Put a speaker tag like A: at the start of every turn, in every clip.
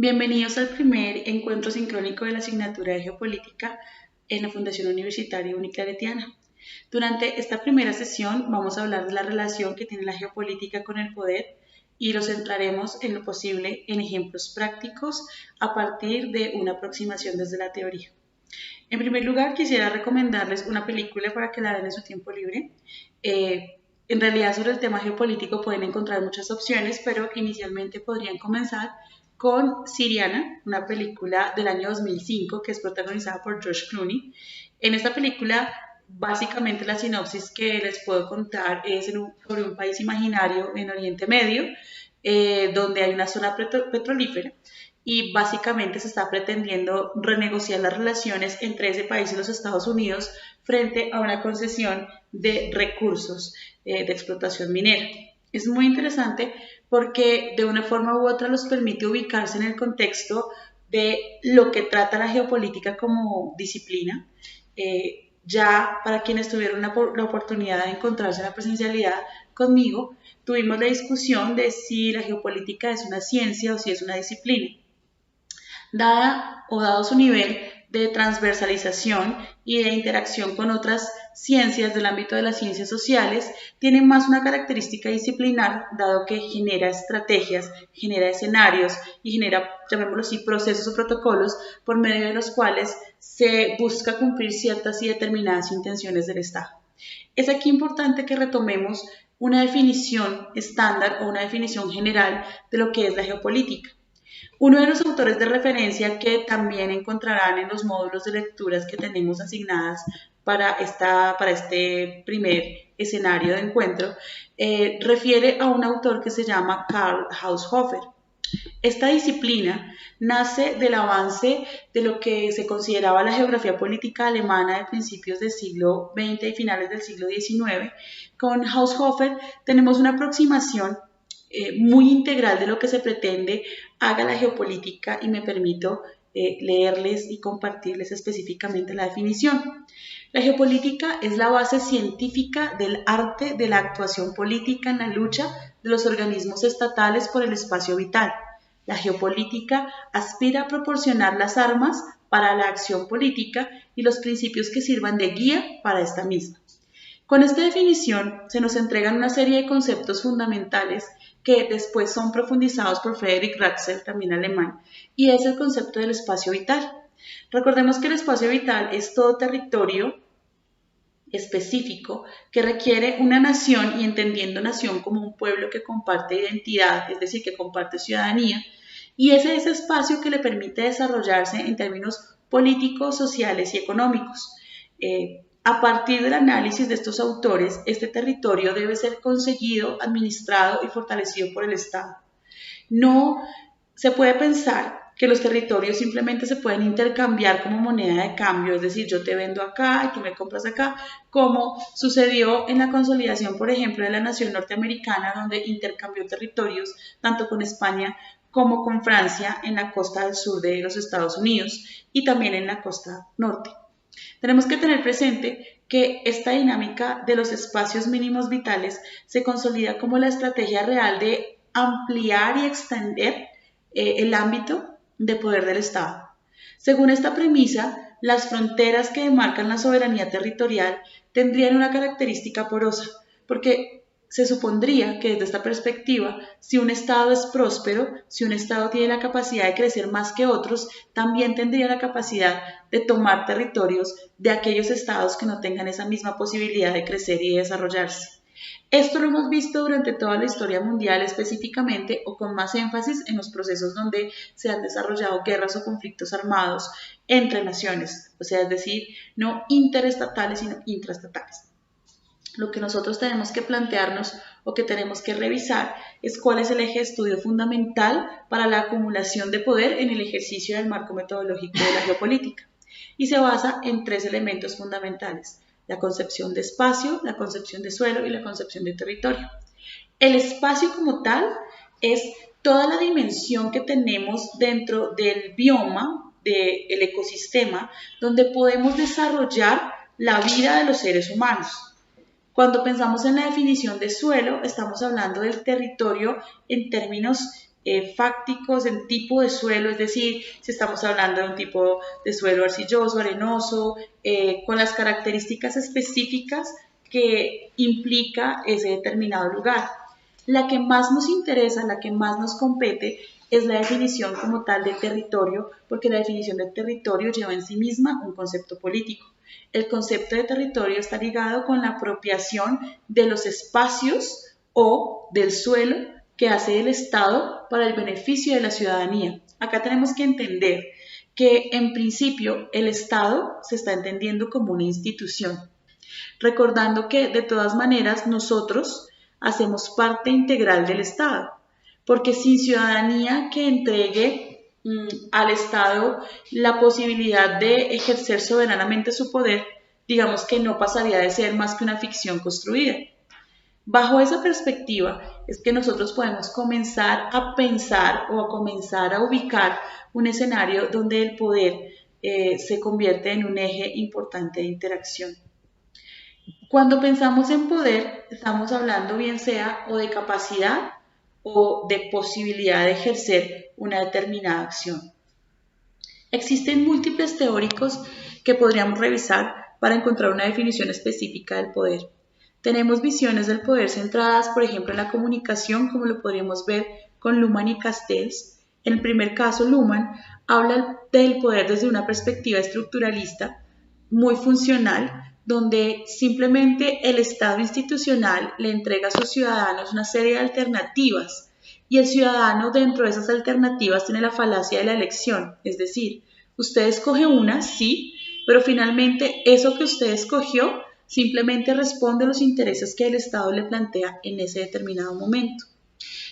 A: Bienvenidos al primer encuentro sincrónico de la asignatura de Geopolítica en la Fundación Universitaria Uniclaretiana. Durante esta primera sesión vamos a hablar de la relación que tiene la geopolítica con el poder y lo centraremos en lo posible en ejemplos prácticos a partir de una aproximación desde la teoría. En primer lugar, quisiera recomendarles una película para que la vean en su tiempo libre. En realidad, sobre el tema geopolítico pueden encontrar muchas opciones, pero inicialmente podrían comenzar con Siriana, una película del año 2005 que es protagonizada por George Clooney. En esta película, básicamente la sinopsis que les puedo contar es sobre un país imaginario en Oriente Medio, donde hay una zona petrolífera y básicamente se está pretendiendo renegociar las relaciones entre ese país y los Estados Unidos frente a una concesión de recursos de explotación minera. Es muy interesante porque de una forma u otra los permite ubicarse en el contexto de lo que trata la geopolítica como disciplina. Ya para quienes tuvieron la oportunidad de encontrarse en la presencialidad conmigo, tuvimos la discusión de si la geopolítica es una ciencia o si es una disciplina. Dado su nivel de transversalización y de interacción con otras ciencias del ámbito de las ciencias sociales, tiene más una característica disciplinar, dado que genera estrategias, genera escenarios y genera, llamémoslo así, procesos o protocolos por medio de los cuales se busca cumplir ciertas y determinadas intenciones del Estado. Es aquí importante que retomemos una definición estándar o una definición general de lo que es la geopolítica. Uno de los autores de referencia que también encontrarán en los módulos de lecturas que tenemos asignadas para este primer escenario de encuentro, refiere a un autor que se llama Karl Haushofer. Esta disciplina nace del avance de lo que se consideraba la geografía política alemana de principios del siglo XX y finales del siglo XIX. Con Haushofer tenemos una aproximación muy integral de lo que se pretende haga la geopolítica y me permito leerles y compartirles específicamente la definición. La geopolítica es la base científica del arte de la actuación política en la lucha de los organismos estatales por el espacio vital. La geopolítica aspira a proporcionar las armas para la acción política y los principios que sirvan de guía para esta misma. Con esta definición se nos entregan una serie de conceptos fundamentales que después son profundizados por Frederick Ratzel, también alemán, y es el concepto del espacio vital. Recordemos que el espacio vital es todo territorio específico que requiere una nación y entendiendo nación como un pueblo que comparte identidad, es decir, que comparte ciudadanía, y ese es ese espacio que le permite desarrollarse en términos políticos, sociales y económicos. A partir del análisis de estos autores, este territorio debe ser conseguido, administrado y fortalecido por el Estado. No se puede pensar que los territorios simplemente se pueden intercambiar como moneda de cambio, es decir, yo te vendo acá y tú me compras acá, como sucedió en la consolidación, por ejemplo, de la nación norteamericana, donde intercambió territorios tanto con España como con Francia en la costa del sur de los Estados Unidos y también en la costa norte. Tenemos que tener presente que esta dinámica de los espacios mínimos vitales se consolida como la estrategia real de ampliar y extender el ámbito de poder del Estado. Según esta premisa, las fronteras que demarcan la soberanía territorial tendrían una característica porosa, porque se supondría que desde esta perspectiva, si un Estado es próspero, si un Estado tiene la capacidad de crecer más que otros, también tendría la capacidad de tomar territorios de aquellos Estados que no tengan esa misma posibilidad de crecer y de desarrollarse. Esto lo hemos visto durante toda la historia mundial específicamente o con más énfasis en los procesos donde se han desarrollado guerras o conflictos armados entre naciones, o sea, es decir, no interestatales sino intraestatales. Lo que nosotros tenemos que plantearnos o que tenemos que revisar es cuál es el eje de estudio fundamental para la acumulación de poder en el ejercicio del marco metodológico de la geopolítica. Y se basa en tres elementos fundamentales: la concepción de espacio, la concepción de suelo y la concepción de territorio. El espacio como tal es toda la dimensión que tenemos dentro del bioma, del ecosistema, donde podemos desarrollar la vida de los seres humanos. Cuando pensamos en la definición de suelo, estamos hablando del territorio en términos fácticos en tipo de suelo, es decir, si estamos hablando de un tipo de suelo arcilloso, arenoso, con las características específicas que implica ese determinado lugar. La que más nos interesa, la que más nos compete, es la definición como tal de territorio, porque la definición de territorio lleva en sí misma un concepto político. El concepto de territorio está ligado con la apropiación de los espacios o del suelo que hace el Estado para el beneficio de la ciudadanía. Acá tenemos que entender que en principio el Estado se está entendiendo como una institución, recordando que de todas maneras nosotros hacemos parte integral del Estado, porque sin ciudadanía que entregue al Estado la posibilidad de ejercer soberanamente su poder, digamos que no pasaría de ser más que una ficción construida. Bajo esa perspectiva es que nosotros podemos comenzar a pensar o a comenzar a ubicar un escenario donde el poder se convierte en un eje importante de interacción. Cuando pensamos en poder, estamos hablando bien sea o de capacidad o de posibilidad de ejercer una determinada acción. Existen múltiples teóricos que podríamos revisar para encontrar una definición específica del poder. Tenemos visiones del poder centradas, por ejemplo, en la comunicación, como lo podríamos ver con Luhmann y Castells. En el primer caso, Luhmann habla del poder desde una perspectiva estructuralista, muy funcional, donde simplemente el Estado institucional le entrega a sus ciudadanos una serie de alternativas y el ciudadano dentro de esas alternativas tiene la falacia de la elección, es decir, usted escoge una, sí, pero finalmente eso que usted escogió simplemente responde a los intereses que el Estado le plantea en ese determinado momento.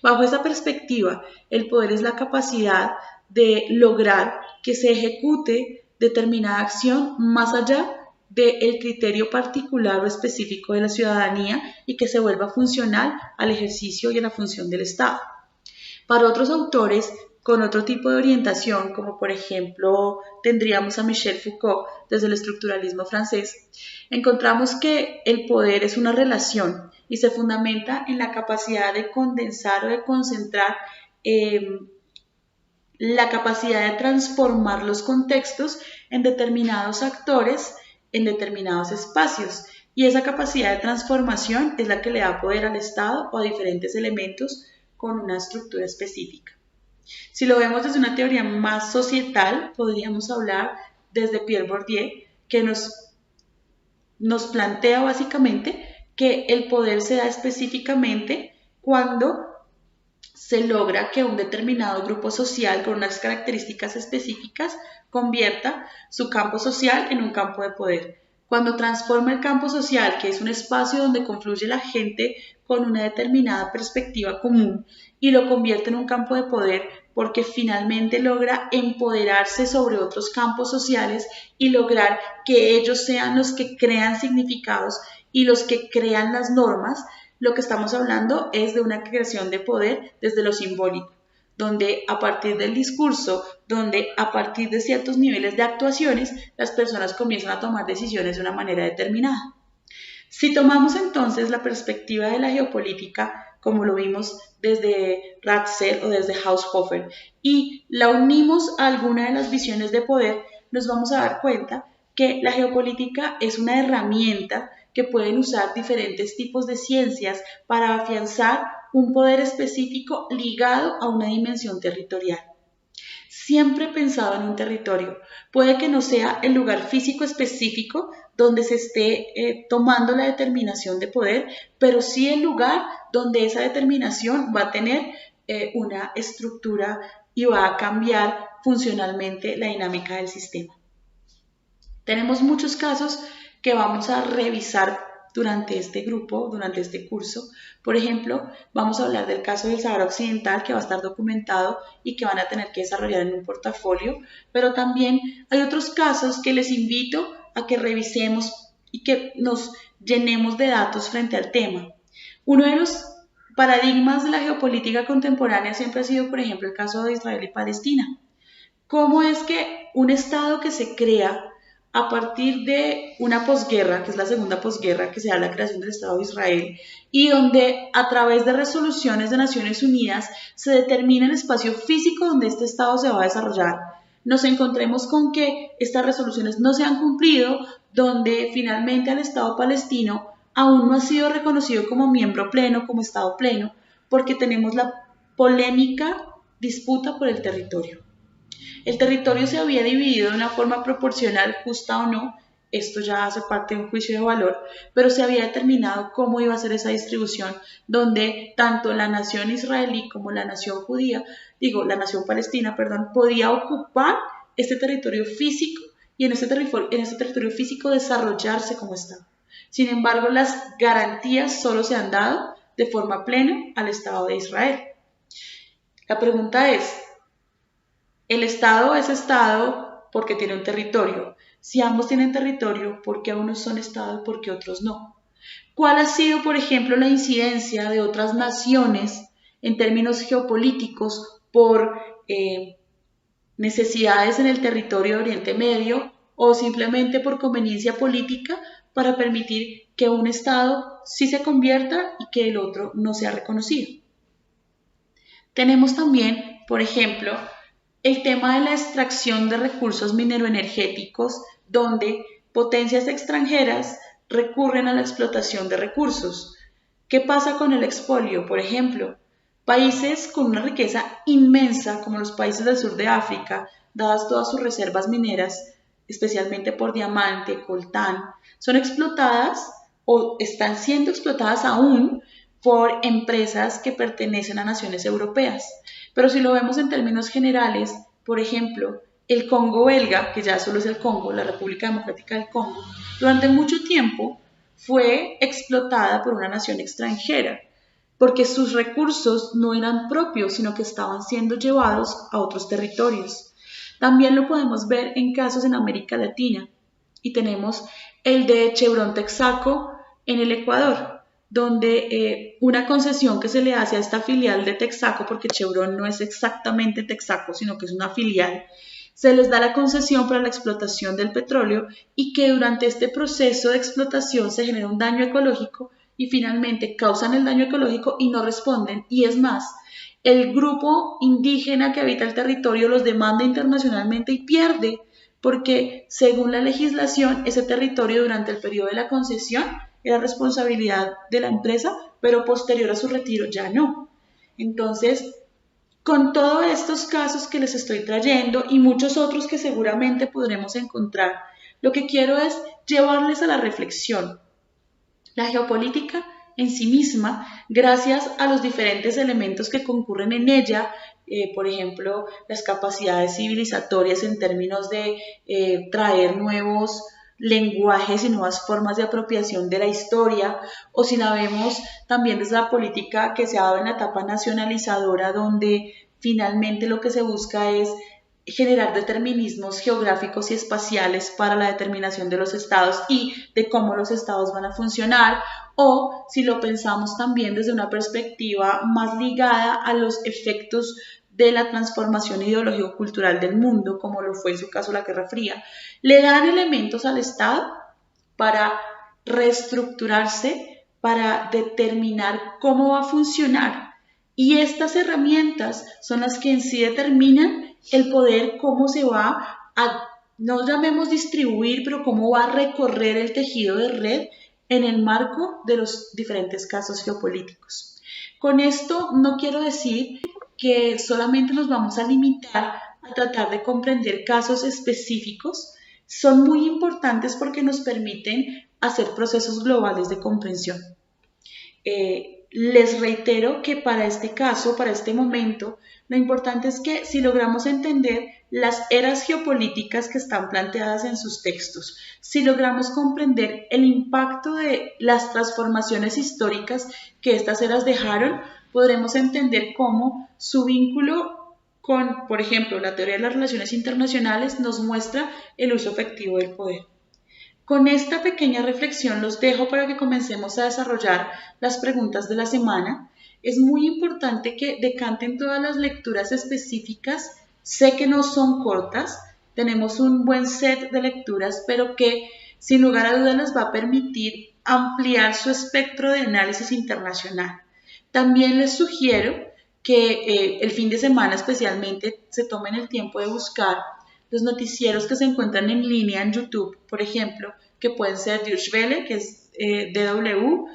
A: Bajo esa perspectiva, el poder es la capacidad de lograr que se ejecute determinada acción más allá del criterio particular o específico de la ciudadanía y que se vuelva funcional al ejercicio y a la función del Estado. Para otros autores, con otro tipo de orientación, como por ejemplo tendríamos a Michel Foucault desde el estructuralismo francés, encontramos que el poder es una relación y se fundamenta en la capacidad de condensar o de concentrar la capacidad de transformar los contextos en determinados actores, en determinados espacios. Y esa capacidad de transformación es la que le da poder al Estado o a diferentes elementos con una estructura específica. Si lo vemos desde una teoría más societal, podríamos hablar desde Pierre Bourdieu, que nos plantea básicamente que el poder se da específicamente cuando se logra que un determinado grupo social con unas características específicas convierta su campo social en un campo de poder. Cuando transforma el campo social, que es un espacio donde confluye la gente con una determinada perspectiva común, y lo convierte en un campo de poder porque finalmente logra empoderarse sobre otros campos sociales y lograr que ellos sean los que crean significados y los que crean las normas. Lo que estamos hablando es de una creación de poder desde lo simbólico, donde a partir del discurso, donde a partir de ciertos niveles de actuaciones, las personas comienzan a tomar decisiones de una manera determinada. Si tomamos entonces la perspectiva de la geopolítica, como lo vimos desde Ratzel o desde Haushofer, y la unimos a alguna de las visiones de poder, nos vamos a dar cuenta que la geopolítica es una herramienta que pueden usar diferentes tipos de ciencias para afianzar un poder específico ligado a una dimensión territorial. Siempre pensado en un territorio. Puede que no sea el lugar físico específico donde se esté tomando la determinación de poder, pero sí el lugar donde esa determinación va a tener una estructura y va a cambiar funcionalmente la dinámica del sistema. Tenemos muchos casos que vamos a revisar durante este grupo, durante este curso. Por ejemplo, vamos a hablar del caso del Sahara Occidental, que va a estar documentado y que van a tener que desarrollar en un portafolio, pero también hay otros casos que les invito a que revisemos y que nos llenemos de datos frente al tema. Uno de los paradigmas de la geopolítica contemporánea siempre ha sido, por ejemplo, el caso de Israel y Palestina. ¿Cómo es que un Estado que se crea a partir de una posguerra, que es la segunda posguerra, que se da la creación del Estado de Israel, y donde a través de resoluciones de Naciones Unidas se determina el espacio físico donde este Estado se va a desarrollar, nos encontremos con que estas resoluciones no se han cumplido, donde finalmente el Estado palestino aún no ha sido reconocido como miembro pleno, como Estado pleno, porque tenemos la polémica disputa por el territorio. El territorio se había dividido de una forma proporcional, justa o no, esto ya hace parte de un juicio de valor, pero se había determinado cómo iba a ser esa distribución, donde tanto la nación israelí como la nación judía, la nación palestina, perdón, podía ocupar este territorio físico y en este territorio físico desarrollarse como Estado. Sin embargo, las garantías solo se han dado de forma plena al Estado de Israel. La pregunta es, el Estado es Estado porque tiene un territorio. Si ambos tienen territorio, ¿por qué unos son Estado y por qué otros no? ¿Cuál ha sido, por ejemplo, la incidencia de otras naciones en términos geopolíticos por necesidades en el territorio de Oriente Medio o simplemente por conveniencia política para permitir que un Estado sí se convierta y que el otro no sea reconocido? Tenemos también, por ejemplo, el tema de la extracción de recursos mineroenergéticos, donde potencias extranjeras recurren a la explotación de recursos. ¿Qué pasa con el expolio? Por ejemplo, países con una riqueza inmensa, como los países del sur de África, dadas todas sus reservas mineras, especialmente por diamante, coltán, son explotadas o están siendo explotadas aún por empresas que pertenecen a naciones europeas. Pero si lo vemos en términos generales, por ejemplo, el Congo belga, que ya solo es el Congo, la República Democrática del Congo, durante mucho tiempo fue explotada por una nación extranjera, porque sus recursos no eran propios, sino que estaban siendo llevados a otros territorios. También lo podemos ver en casos en América Latina, y tenemos el de Chevron Texaco en el Ecuador, donde una concesión que se le hace a esta filial de Texaco, porque Chevron no es exactamente Texaco, sino que es una filial, se les da la concesión para la explotación del petróleo y que durante este proceso de explotación se genera un daño ecológico y finalmente causan el daño ecológico y no responden. Y es más, el grupo indígena que habita el territorio los demanda internacionalmente y pierde, porque según la legislación, ese territorio durante el periodo de la concesión era responsabilidad de la empresa, pero posterior a su retiro ya no. Entonces, con todos estos casos que les estoy trayendo y muchos otros que seguramente podremos encontrar, lo que quiero es llevarles a la reflexión. La geopolítica en sí misma, gracias a los diferentes elementos que concurren en ella, por ejemplo, las capacidades civilizatorias en términos de traer nuevos lenguajes y nuevas formas de apropiación de la historia, o si la vemos también desde la política que se ha dado en la etapa nacionalizadora, donde finalmente lo que se busca es generar determinismos geográficos y espaciales para la determinación de los estados y de cómo los estados van a funcionar, o si lo pensamos también desde una perspectiva más ligada a los efectos de la transformación ideológico-cultural del mundo, como lo fue en su caso la Guerra Fría, le dan elementos al Estado para reestructurarse, para determinar cómo va a funcionar. Y estas herramientas son las que en sí determinan el poder, cómo se va a, no llamemos distribuir, pero cómo va a recorrer el tejido de red en el marco de los diferentes casos geopolíticos. Con esto no quiero decir que solamente nos vamos a limitar a tratar de comprender casos específicos. Son muy importantes porque nos permiten hacer procesos globales de comprensión. Les reitero que para este caso, para este momento, lo importante es que si logramos entender las eras geopolíticas que están planteadas en sus textos, si logramos comprender el impacto de las transformaciones históricas que estas eras dejaron, podremos entender cómo su vínculo con, por ejemplo, la teoría de las relaciones internacionales nos muestra el uso efectivo del poder. Con esta pequeña reflexión los dejo para que comencemos a desarrollar las preguntas de la semana. Es muy importante que decanten todas las lecturas específicas. Sé que no son cortas, tenemos un buen set de lecturas, pero que sin lugar a dudas les va a permitir ampliar su espectro de análisis internacional. También les sugiero que el fin de semana especialmente se tomen el tiempo de buscar los noticieros que se encuentran en línea en YouTube, por ejemplo, que pueden ser Deutsche Welle, que es DW,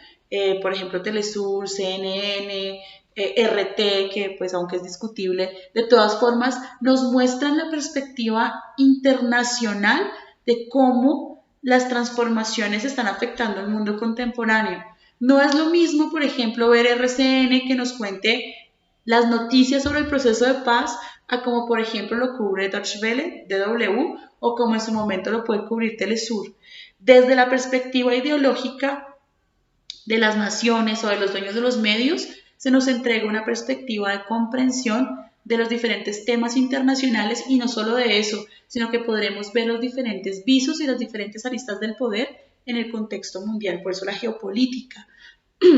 A: por ejemplo, Telesur, CNN, RT, que pues aunque es discutible, de todas formas nos muestran la perspectiva internacional de cómo las transformaciones están afectando al mundo contemporáneo. No es lo mismo, por ejemplo, ver RCN que nos cuente las noticias sobre el proceso de paz, a como por ejemplo lo cubre Deutsche Welle, DW, o como en su momento lo puede cubrir Telesur. Desde la perspectiva ideológica de las naciones o de los dueños de los medios, se nos entrega una perspectiva de comprensión de los diferentes temas internacionales y no solo de eso, sino que podremos ver los diferentes visos y las diferentes aristas del poder en el contexto mundial, por eso la geopolítica.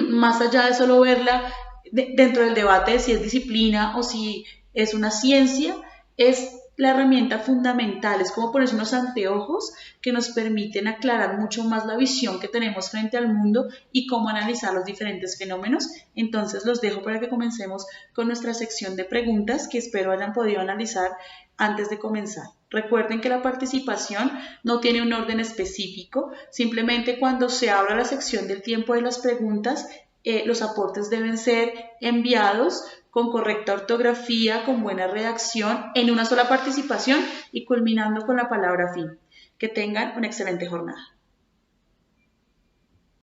A: Más allá de solo verla dentro del debate de si es disciplina o si es una ciencia, es la herramienta fundamental, es como ponerse unos anteojos que nos permiten aclarar mucho más la visión que tenemos frente al mundo y cómo analizar los diferentes fenómenos. Entonces los dejo para que comencemos con nuestra sección de preguntas que espero hayan podido analizar antes de comenzar. Recuerden que la participación no tiene un orden específico, simplemente cuando se abra la sección del tiempo de las preguntas, los aportes deben ser enviados con correcta ortografía, con buena redacción, en una sola participación y culminando con la palabra fin. Que tengan una excelente jornada.